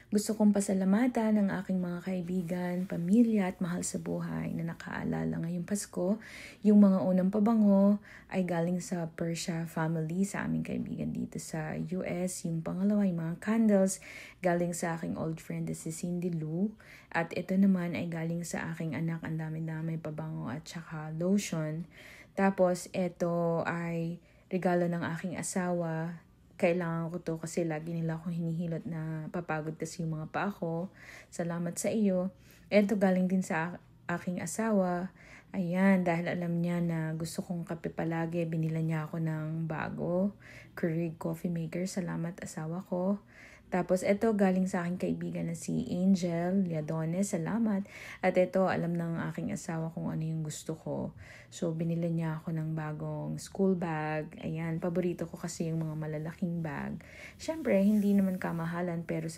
Gusto kong pasalamatan ang aking mga kaibigan, pamilya at mahal sa buhay na nakaalala ngayong Pasko. Yung mga unang pabango ay galing sa Persia family, sa aming kaibigan dito sa US. Yung pangalawa, yung mga candles, galing sa aking old friend na si Cindy Lou. At ito naman ay galing sa aking anak, ang dami-dami pabango at saka lotion. Tapos ito ay regalo ng aking asawa. Kailangan ko to kasi lagi nila akong hinihilot na papagod kasi yung mga paa ko. Salamat sa iyo. Ito galing din sa aking asawa. Ayan, dahil alam niya na gusto kong kape palagi, binila niya ako ng bago Keurig coffee maker. Salamat asawa ko. Tapos ito galing sa aking kaibigan na si Angel Liadones. Salamat. At ito alam ng aking asawa kung ano yung gusto ko. So binili niya ako ng bagong school bag. Ayan, paborito ko kasi yung mga malalaking bag. Syempre, hindi naman kamahalan pero sa